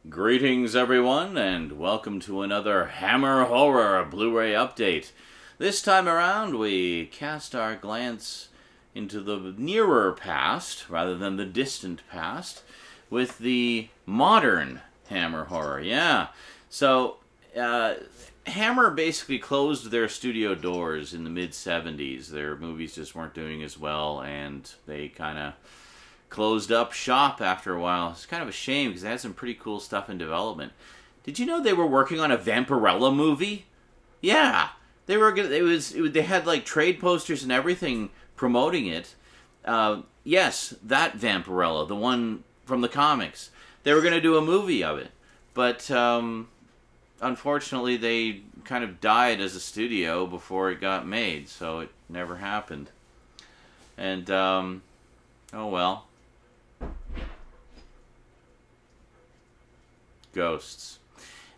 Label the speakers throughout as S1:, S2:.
S1: Greetings everyone, and welcome to another Hammer Horror Blu-ray update. This time around we cast our glance into the nearer past, rather than the distant past, with the modern Hammer Horror. Yeah, so Hammer basically closed their studio doors in the mid-70s. Their movies just weren't doing as well, and they kind of closed up shop after a while. It's kind of a shame because they had some pretty cool stuff in development. Did you know they were working on a Vampirella movie? Yeah, they were gonna. They had like trade posters and everything promoting it. Yes, that Vampirella, the one from the comics. They were gonna do a movie of it, but unfortunately they kind of died as a studio before it got made, so it never happened. And oh well. Ghosts.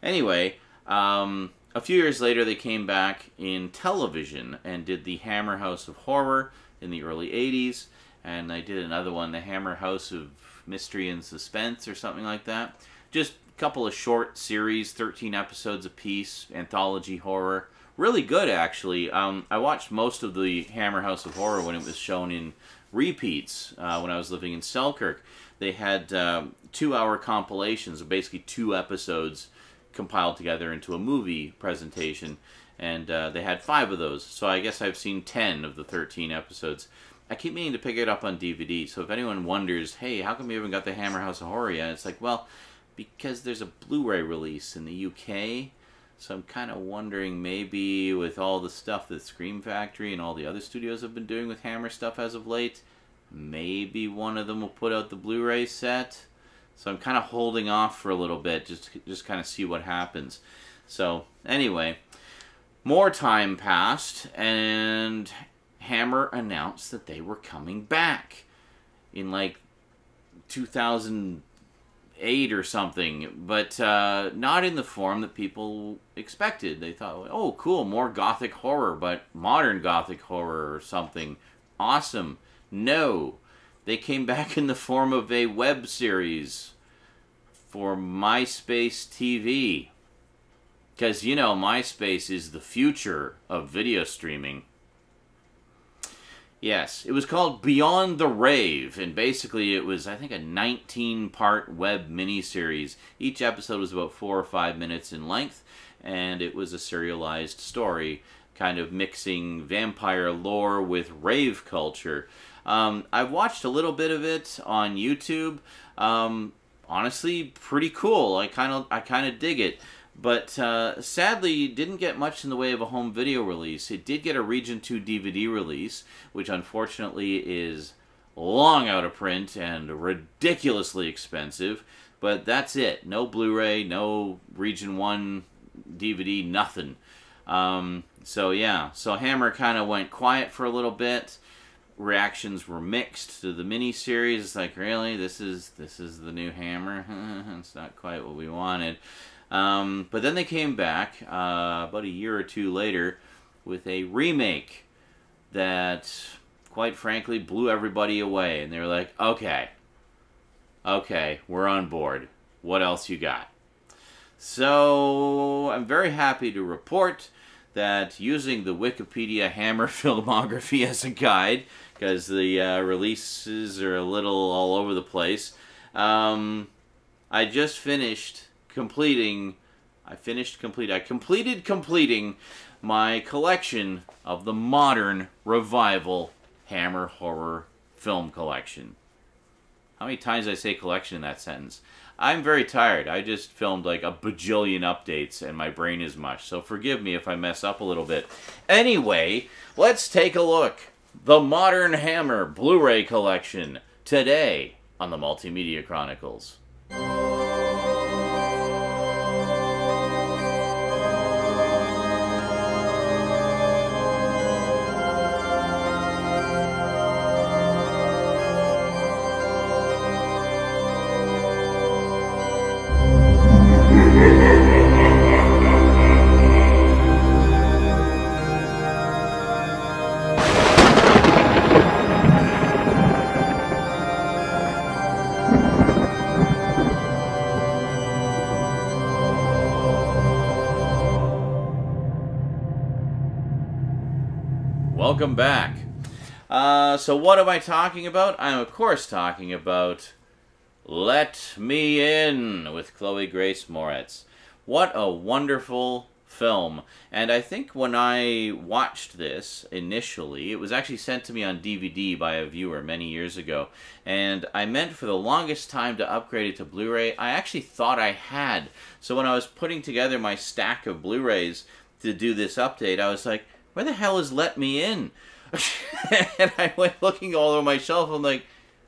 S1: Anyway, a few years later they came back in television and did the Hammer House of Horror in the early 80s, and they did another one, the Hammer House of Mystery and Suspense or something like that. Just a couple of short series, 13 episodes apiece, anthology horror. Really good, actually. I watched most of the Hammer House of Horror when it was shown in repeats when I was living in Selkirk. They had 2-hour compilations of basically 2 episodes compiled together into a movie presentation, and they had 5 of those. So I guess I've seen 10 of the 13 episodes. I keep meaning to pick it up on DVD, so if anyone wonders, hey, how come you haven't got the Hammer House of Horror yet? It's like, well, because there's a Blu-ray release in the UK, so I'm kind of wondering maybe with all the stuff that Scream Factory and all the other studios have been doing with Hammer stuff as of late, maybe one of them will put out the Blu-ray set. So I'm kind of holding off for a little bit, just kind of see what happens. So anyway, more time passed, and Hammer announced that they were coming back in like 2008 or something, but not in the form that people expected. They thought, oh cool, more gothic horror, but modern gothic horror or something. Awesome. No, they came back in the form of a web series for MySpace TV. Because, you know, MySpace is the future of video streaming. Yes, it was called Beyond the Rave, and basically it was, I think, a 19-part web miniseries. Each episode was about 4 or 5 minutes in length, and it was a serialized story, kind of mixing vampire lore with rave culture. I've watched a little bit of it on YouTube. Honestly, pretty cool. I kind of dig it. But sadly, didn't get much in the way of a home video release. It did get a Region 2 DVD release, which unfortunately is long out of print and ridiculously expensive. But that's it. No Blu-ray, no Region 1 DVD, nothing. So yeah, so Hammer kind of went quiet for a little bit. Reactions were mixed to the miniseries. It's like, really, this is the new Hammer? It's not quite what we wanted. But then they came back about a year or two later with a remake that, quite frankly, blew everybody away. And they were like, okay, we're on board. What else you got? So I'm very happy to report that, using the Wikipedia Hammer filmography as a guide, because the releases are a little all over the place, I just finished completing my collection of the modern revival Hammer Horror film collection. How many times did I say collection in that sentence? I'm very tired. I just filmed like a bajillion updates and my brain is mush, so forgive me if I mess up a little bit. Anyway, let's take a look. The Modern Hammer Blu-ray Collection, today on the Multimedia Chronicles. welcome back. So what am I talking about? I'm of course talking about Let Me In with Chloe Grace Moretz. What a wonderful film. And I think when I watched this initially, it was actually sent to me on DVD by a viewer many years ago. And I meant for the longest time to upgrade it to Blu-ray. I actually thought I had. So when I was putting together my stack of Blu-rays to do this update, I was like, where the hell is Let Me In? And I went looking all over my shelf. I'm like,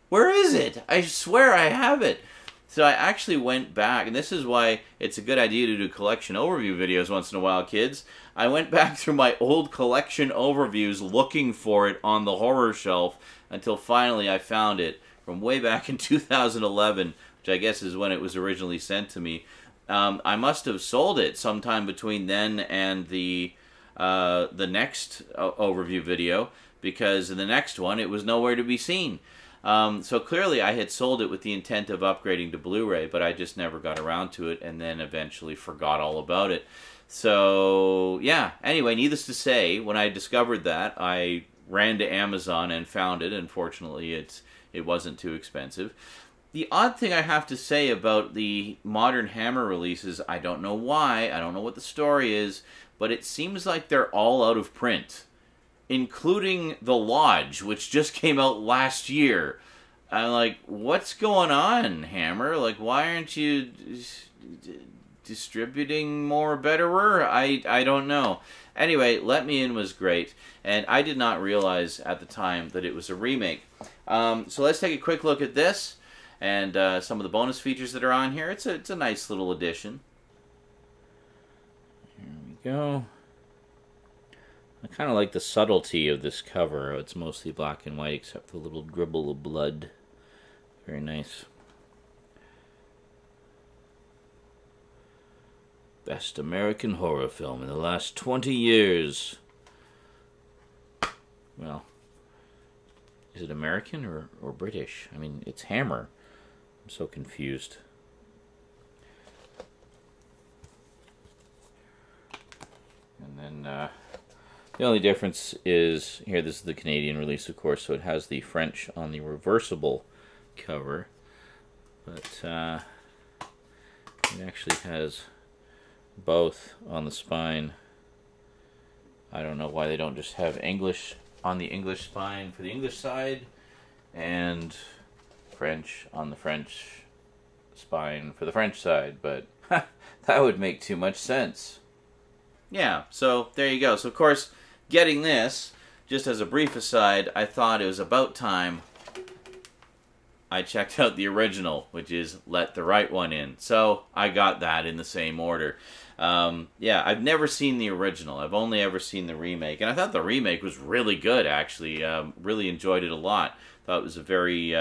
S1: where is it? I swear I have it. So I actually went back, and this is why it's a good idea to do collection overview videos once in a while, kids. I went back through my old collection overviews looking for it on the horror shelf until finally I found it from way back in 2011, which I guess is when it was originally sent to me. I must have sold it sometime between then and the next overview video, because in the next one it was nowhere to be seen. So clearly I had sold it with the intent of upgrading to Blu-ray, but I just never got around to it, and then eventually forgot all about it. So yeah, anyway, needless to say, when I discovered that, I ran to Amazon and found it, and fortunately it wasn't too expensive. The odd thing I have to say about the modern Hammer releases, I don't know why, I don't know what the story is, but it seems like they're all out of print, including The Lodge, which just came out last year. I'm like, what's going on, Hammer? Like, why aren't you distributing more betterer? I don't know. Anyway, Let Me In was great, and I did not realize at the time that it was a remake. So let's take a quick look at this and some of the bonus features that are on here. It's a nice little addition. Here we go. I kind of like the subtlety of this cover. It's mostly black and white except for a little dribble of blood. Very nice. Best American horror film in the last 20 years. Well, is it American or British? I mean, it's Hammer. I'm so confused. And then the only difference is, here, this is the Canadian release, of course, so it has the French on the reversible cover. But it actually has both on the spine. I don't know why they don't just have English on the English spine for the English side and French on the French spine for the French side, but that would make too much sense. Yeah, so there you go. So, of course, getting this, just as a brief aside, I thought it was about time I checked out the original, which is Let the Right One In. So I got that in the same order. Yeah, I've never seen the original. I've only ever seen the remake. And I thought the remake was really good, actually. Really enjoyed it a lot. Thought it was a very,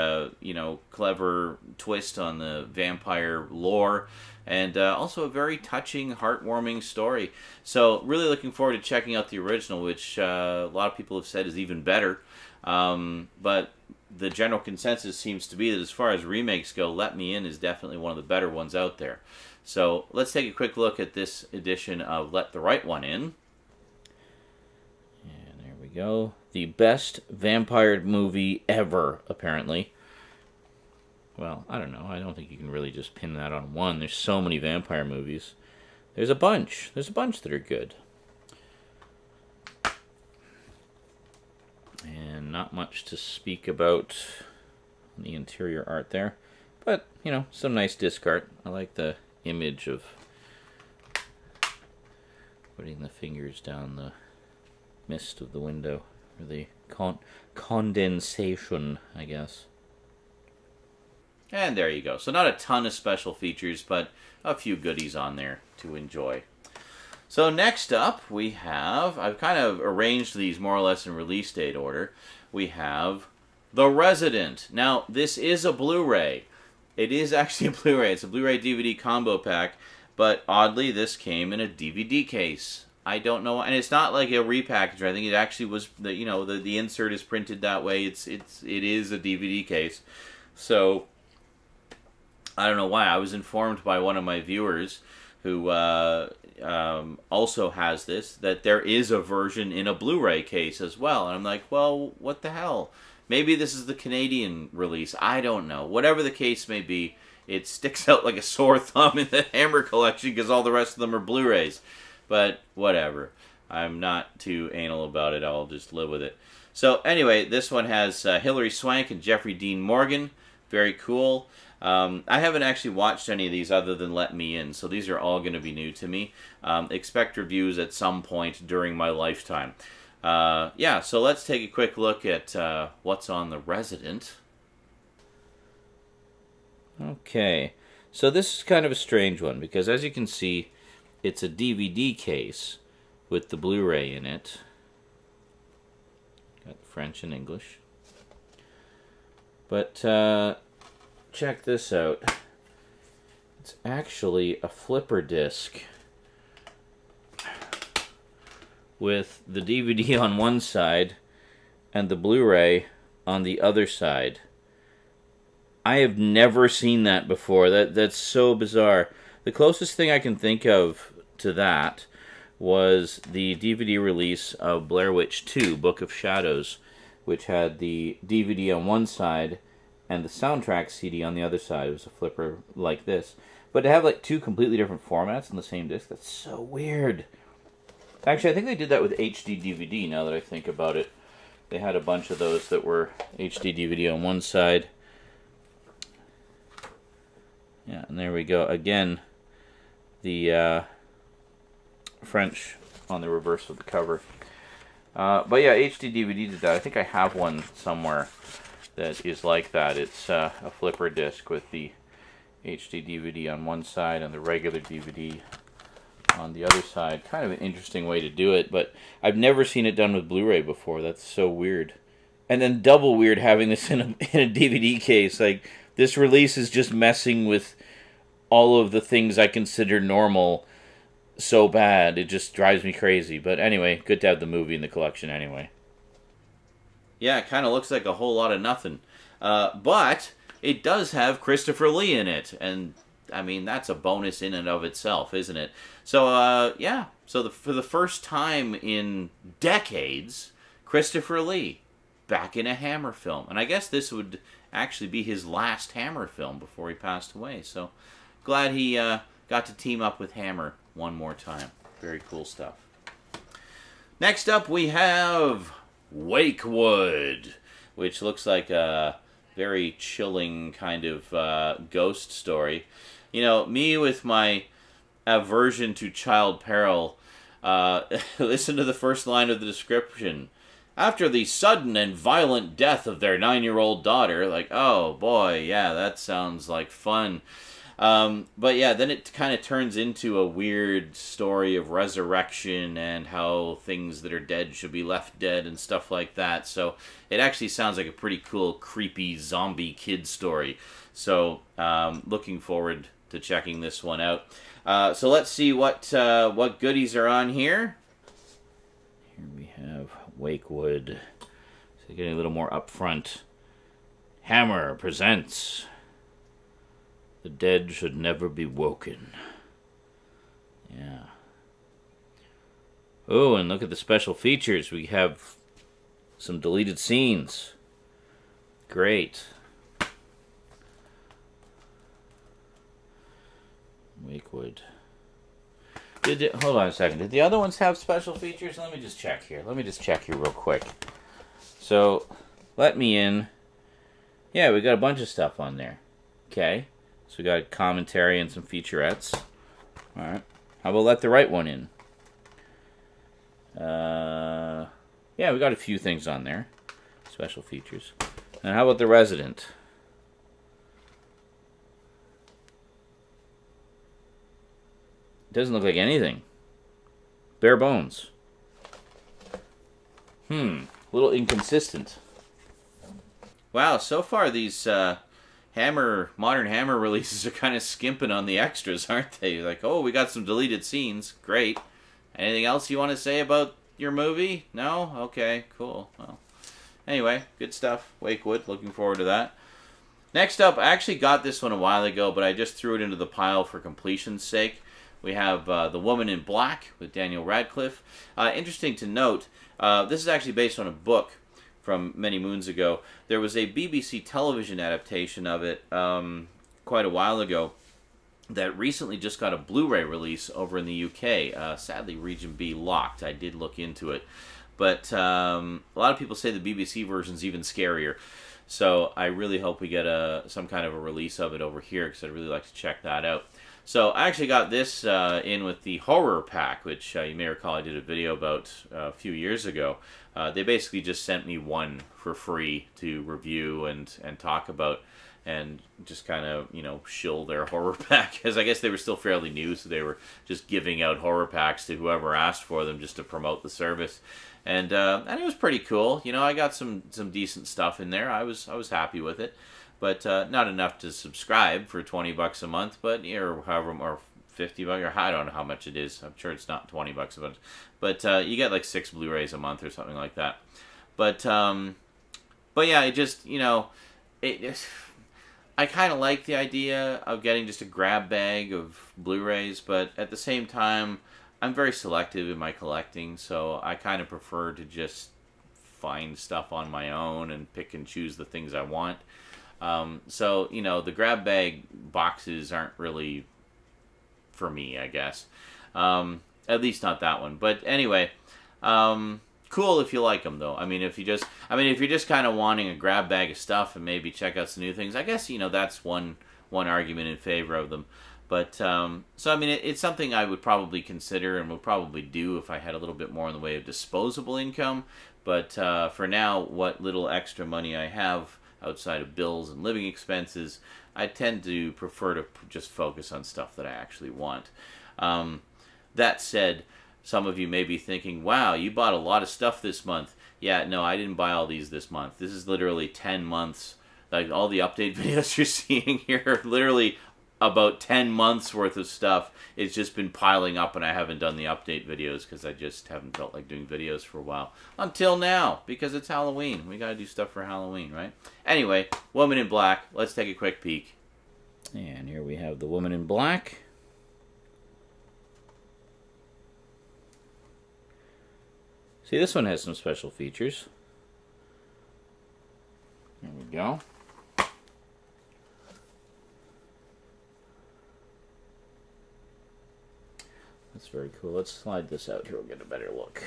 S1: clever twist on the vampire lore. And also a very touching, heartwarming story. So really looking forward to checking out the original, which a lot of people have said is even better. But the general consensus seems to be that as far as remakes go, Let Me In is definitely one of the better ones out there. So let's take a quick look at this edition of Let the Right One In. And there we go. The best vampire movie ever, apparently. Well, I don't know. I don't think you can really just pin that on one. There's so many vampire movies. There's a bunch. There's a bunch that are good. And not much to speak about the interior art there. But, you know, some nice disc art. I like the image of putting the fingers down the mist of the window. Or the condensation, I guess. And there you go. So not a ton of special features, but a few goodies on there to enjoy. So next up, we have, I've kind of arranged these more or less in release date order. We have The Resident. Now, this is a Blu-ray. It is actually a Blu-ray. It's a Blu-ray DVD combo pack, but oddly, this came in a DVD case. I don't know, and it's not like a repackage. I think it actually was, the insert is printed that way. It is a DVD case. So I don't know why. I was informed by one of my viewers who also has this, that there is a version in a Blu-ray case as well. And I'm like, well, what the hell? Maybe this is the Canadian release. I don't know. Whatever the case may be, it sticks out like a sore thumb in the Hammer collection because all the rest of them are Blu-rays. But whatever. I'm not too anal about it. I'll just live with it. So anyway, this one has Hilary Swank and Jeffrey Dean Morgan. Very cool. I haven't actually watched any of these other than Let Me In, so these are all going to be new to me. Expect reviews at some point during my lifetime. Yeah, so let's take a quick look at what's on The Resident. Okay, so this is kind of a strange one, because as you can see, it's a DVD case with the Blu-ray in it. Got French and English. But check this out. It's actually a flipper disc with the DVD on one side and the Blu-ray on the other side. I have never seen that before. That's so bizarre. The closest thing I can think of to that was the DVD release of Blair Witch 2, Book of Shadows, which had the DVD on one side and the soundtrack CD on the other side. It was a flipper like this. But to have like two completely different formats on the same disc, that's so weird. Actually, I think they did that with HD DVD, now that I think about it. They had a bunch of those that were HD DVD on one side. Yeah, and there we go. Again, the French on the reverse of the cover. But yeah, HD DVD did that. I think I have one somewhere that is like that. It's a flipper disc with the HD DVD on one side and the regular DVD on the other side. Kind of an interesting way to do it, but I've never seen it done with Blu-ray before. That's so weird. And then double weird having this in a DVD case. Like, this release is just messing with all of the things I consider normal so bad. It just drives me crazy. But anyway, good to have the movie in the collection anyway. Yeah, it kind of looks like a whole lot of nothing. But it does have Christopher Lee in it. And, I mean, that's a bonus in and of itself, isn't it? So, yeah. So, for the first time in decades, Christopher Lee back in a Hammer film. And I guess this would actually be his last Hammer film before he passed away. So, glad he got to team up with Hammer one more time. Very cool stuff. Next up, we have Wakewood, which looks like a very chilling kind of ghost story. You know, me with my aversion to child peril, listen to the first line of the description. After the sudden and violent death of their 9-year-old daughter, like, oh boy, yeah, that sounds like fun. But yeah, then it kind of turns into a weird story of resurrection and how things that are dead should be left dead and stuff like that. So it actually sounds like a pretty cool, creepy zombie kid story. So looking forward to checking this one out. So let's see what goodies are on here. Here we have Wakewood. So getting a little more upfront. Hammer presents The Dead Should Never Be Woken. Yeah. Oh, and look at the special features. We have some deleted scenes. Great. Wakewood. Hold on a second. Did the other ones have special features? Let me just check here. Let me just check here real quick. So, Let Me In. Yeah, we got a bunch of stuff on there. Okay. So we got commentary and some featurettes. Alright. How about Let the Right One In? Yeah, we got a few things on there. Special features. And how about The Resident? Doesn't look like anything. Bare bones. A little inconsistent. Wow, so far these modern Hammer releases are kind of skimping on the extras, aren't they? Like, oh, we got some deleted scenes. Great. Anything else you want to say about your movie? No? Okay, cool. Well, anyway, good stuff. Wakewood, looking forward to that. Next up, I actually got this one a while ago, but I just threw it into the pile for completion's sake. we have The Woman in Black with Daniel Radcliffe. Interesting to note, this is actually based on a book from many moons ago. There was a BBC television adaptation of it quite a while ago that recently just got a Blu-ray release over in the UK. Sadly, Region B locked. I did look into it. But a lot of people say the BBC version's even scarier. So I really hope we get some kind of a release of it over here, because I'd really like to check that out. So I actually got this in with the horror pack, which you may recall I did a video about a few years ago. They basically just sent me one for free to review and talk about, and just kind of, you know, shill their horror pack, because I guess they were still fairly new, so they were just giving out horror packs to whoever asked for them just to promote the service. And it was pretty cool. You know, I got some decent stuff in there. I was happy with it, but not enough to subscribe for $20 a month, but or however, or $50, or I don't know how much it is. I'm sure it's not $20 a month, but you get like 6 Blu-rays a month or something like that. But yeah, it just, you know, I kind of like the idea of getting just a grab bag of Blu-rays, but at the same time, I'm very selective in my collecting, so I kind of prefer to just find stuff on my own and pick and choose the things I want. So, you know, the grab bag boxes aren't really for me, I guess. At least not that one. But anyway, cool if you like them, though. I mean, if you're just kind of wanting a grab bag of stuff and maybe check out some new things, I guess, you know, that's one argument in favor of them. But, so, I mean, it's something I would probably consider and would probably do if I had a little bit more in the way of disposable income. But for now, what little extra money I have outside of bills and living expenses, I tend to prefer to just focus on stuff that I actually want. That said, some of you may be thinking, wow, you bought a lot of stuff this month. Yeah, no, I didn't buy all these this month. This is literally 10 months. Like, all the update videos you're seeing here are literally about 10 months worth of stuff. It's just been piling up, and I haven't done the update videos because I just haven't felt like doing videos for a while. Until now, because it's Halloween. We gotta do stuff for Halloween, right? Anyway, Woman in Black. Let's take a quick peek. And here we have The Woman in Black. See, this one has some special features. There we go. That's very cool. Let's slide this out here. We'll get a better look.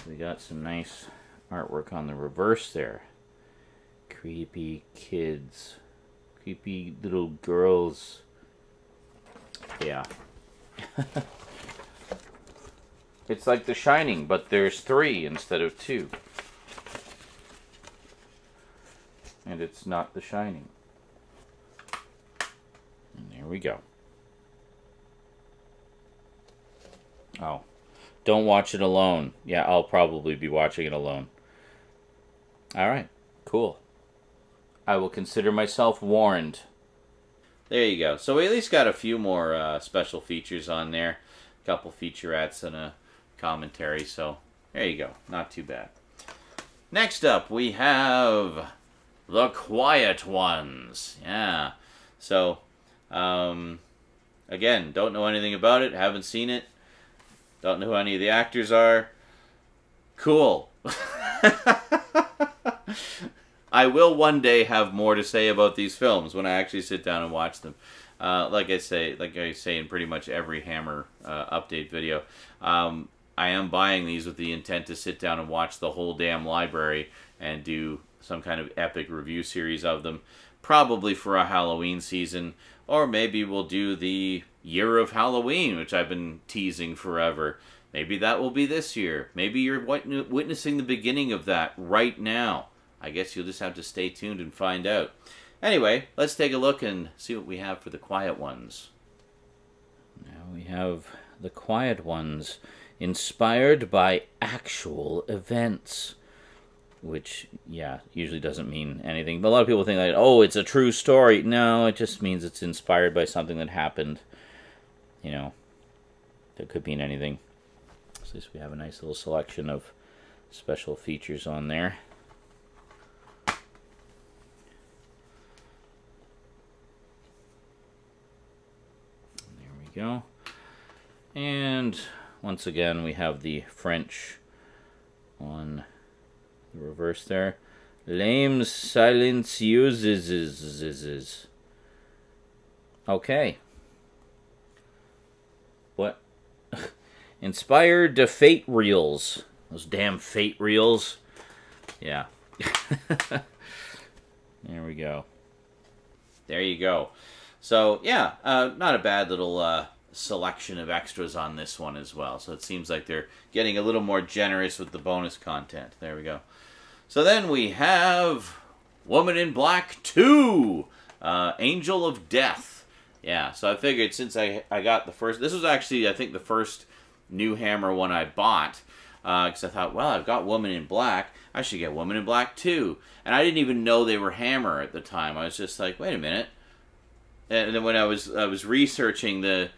S1: We got some nice artwork on the reverse there. Creepy kids. Creepy little girls. Yeah. It's like The Shining, but there's 3 instead of 2. And it's not The Shining. And there we go. Oh, don't watch it alone. Yeah, I'll probably be watching it alone. Alright, cool. I will consider myself warned. There you go. So we at least got a few more special features on there. A couple featurettes and a commentary, so there you go. Not too bad. Next up, we have The Quiet Ones. Yeah. So, again, don't know anything about it. Haven't seen it. Don't know who any of the actors are. Cool. I will one day have more to say about these films when I actually sit down and watch them. Like I say in pretty much every Hammer update video, I am buying these with the intent to sit down and watch the whole damn library and do some kind of epic review series of them. Probably for a Halloween season, or maybe we'll do the Year of Halloween, which I've been teasing forever. Maybe that will be this year. Maybe you're witnessing the beginning of that right now. I guess you'll just have to stay tuned and find out. Anyway, let's take a look and see what we have for The Quiet Ones. Now we have The Quiet Ones, inspired by actual events. Which, yeah, usually doesn't mean anything. But a lot of people think, like, oh, it's a true story. No, it just means it's inspired by something that happened. You know, that could mean anything. So at least we have a nice little selection of special features on there. There we you go. And once again, we have the French on the reverse there. Lames silencieuses. Okay. What? Inspired to fate reels. Those damn fate reels. Yeah. There we go. There you go. So, yeah, not a bad little selection of extras on this one as well. So it seems like they're getting a little more generous with the bonus content. There we go. So then we have Woman in Black 2, Angel of Death. Yeah, so I figured since I got the first... This was actually, I think, the first new Hammer one I bought. Because I thought, well, I've got Woman in Black. I should get Woman in Black 2. And I didn't even know they were Hammer at the time. I was just like, wait a minute. And then when I was researching the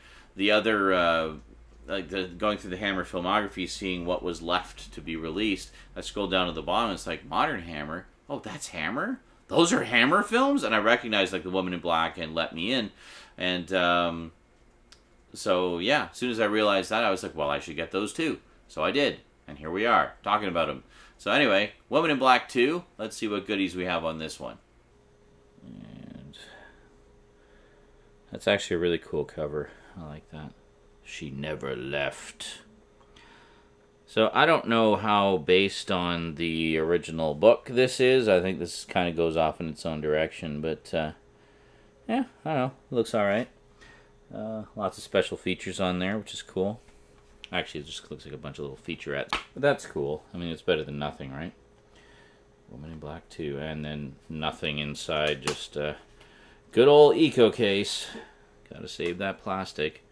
S1: other... going through the Hammer filmography, seeing what was left to be released, I scrolled down to the bottom, and it's like, Modern Hammer? Oh, that's Hammer? Those are Hammer films? And I recognized, like, The Woman in Black and Let Me In. And, so, yeah, as soon as I realized that, I was like, well, I should get those too. So I did. And here we are, talking about them. So anyway, Woman in Black 2, let's see what goodies we have on this one. And that's actually a really cool cover. I like that. She never left. So I don't know how based on the original book this is. I think this kind of goes off in its own direction. But, yeah, I don't know. It looks alright. Lots of special features on there, which is cool. Actually, it just looks like a bunch of little featurettes. But that's cool. I mean, it's better than nothing, right? Woman in Black 2. And then nothing inside. Just a good old eco case. Gotta save that plastic.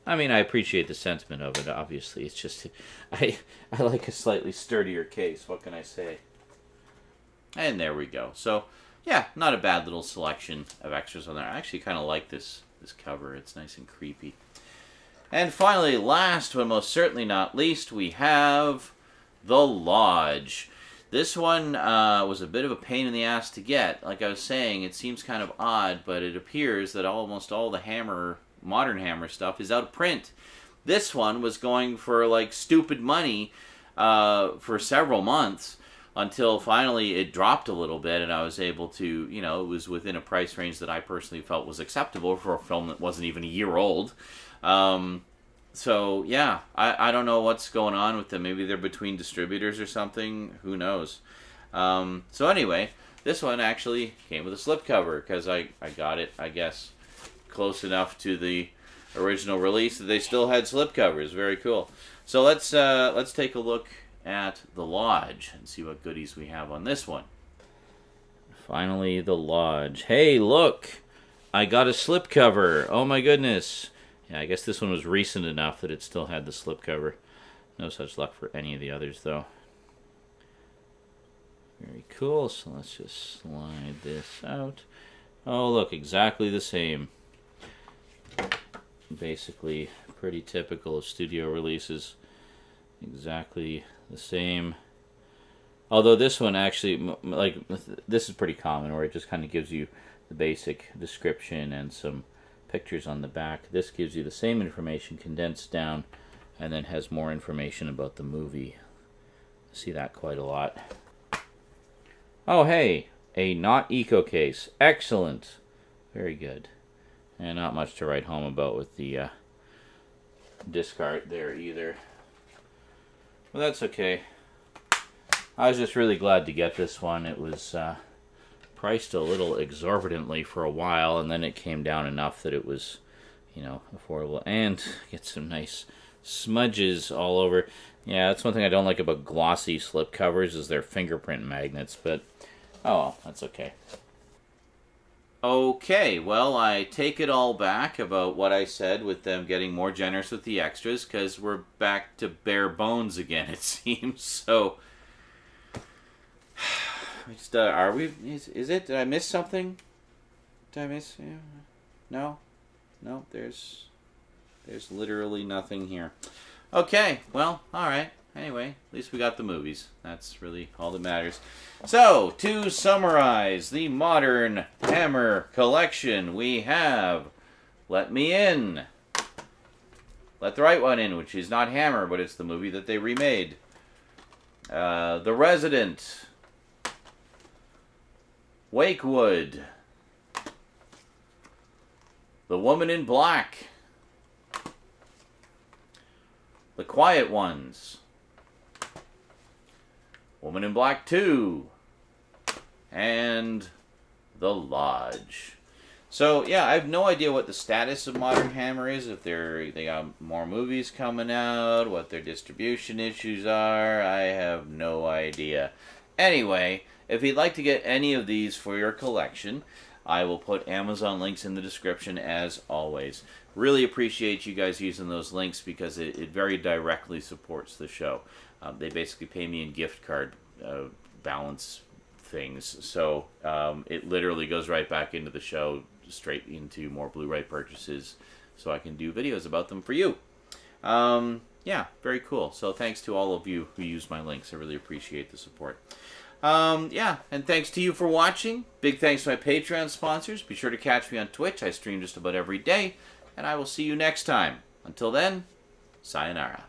S1: I mean, I appreciate the sentiment of it, obviously. It's just, I like a slightly sturdier case. What can I say? And there we go. So, yeah, not a bad little selection of extras on there. I actually kind of like this cover. It's nice and creepy. And finally, last but most certainly not least, we have The Lodge. This one was a bit of a pain in the ass to get. Like I was saying, it seems kind of odd, but it appears that almost all the Hammer... Modern Hammer stuff is out of print. This one was going for like stupid money for several months until finally it dropped a little bit and I was able to, you know, it was within a price range that I personally felt was acceptable for a film that wasn't even a year old. So yeah, I don't know what's going on with them. Maybe they're between distributors or something. Who knows? So anyway, this one actually came with a slipcover because I got it, I guess, close enough to the original release that they still had slipcovers. Very cool. So let's take a look at The Lodge and see what goodies we have on this one. Finally, The Lodge. Hey, look! I got a slipcover. Oh my goodness. Yeah, I guess this one was recent enough that it still had the slipcover. No such luck for any of the others, though. Very cool. So let's just slide this out. Oh, look, exactly the same. Basically pretty typical of studio releases. Exactly the same. Although this one actually, like, this is pretty common where it just kind of gives you the basic description and some pictures on the back. This gives you the same information condensed down and then has more information about the movie. I see that quite a lot. Oh, hey, a not eco case. Excellent. Very good. And not much to write home about with the disc art there either. Well, that's okay. I was just really glad to get this one. It was priced a little exorbitantly for a while, and then it came down enough that it was, you know, affordable. And get some nice smudges all over. Yeah, that's one thing I don't like about glossy slip covers is their fingerprint magnets, but oh well, that's okay. Okay, well, I take it all back about what I said with them getting more generous with the extras, because we're back to bare bones again, it seems. So, just, are we? Is it? Did I miss something? Did I miss? Yeah. No? No, there's literally nothing here. Okay, well, alright. Anyway, at least we got the movies. That's really all that matters. So, to summarize the Modern Hammer collection, we have Let Me In, let the right one in, which is not Hammer, but it's the movie that they remade. The Resident. Wakewood. The Woman in Black. The Quiet Ones. Woman in Black 2. And The Lodge. So, yeah, I have no idea what the status of Modern Hammer is, if they got more movies coming out, what their distribution issues are. I have no idea. Anyway, if you'd like to get any of these for your collection, I will put Amazon links in the description as always. Really appreciate you guys using those links because it very directly supports the show. They basically pay me in gift card balance things. So it literally goes right back into the show, straight into more Blu-ray purchases, so I can do videos about them for you. Yeah, very cool. So thanks to all of you who use my links. I really appreciate the support. Yeah, and thanks to you for watching. Big thanks to my Patreon sponsors. Be sure to catch me on Twitch. I stream just about every day, and I will see you next time. Until then, sayonara.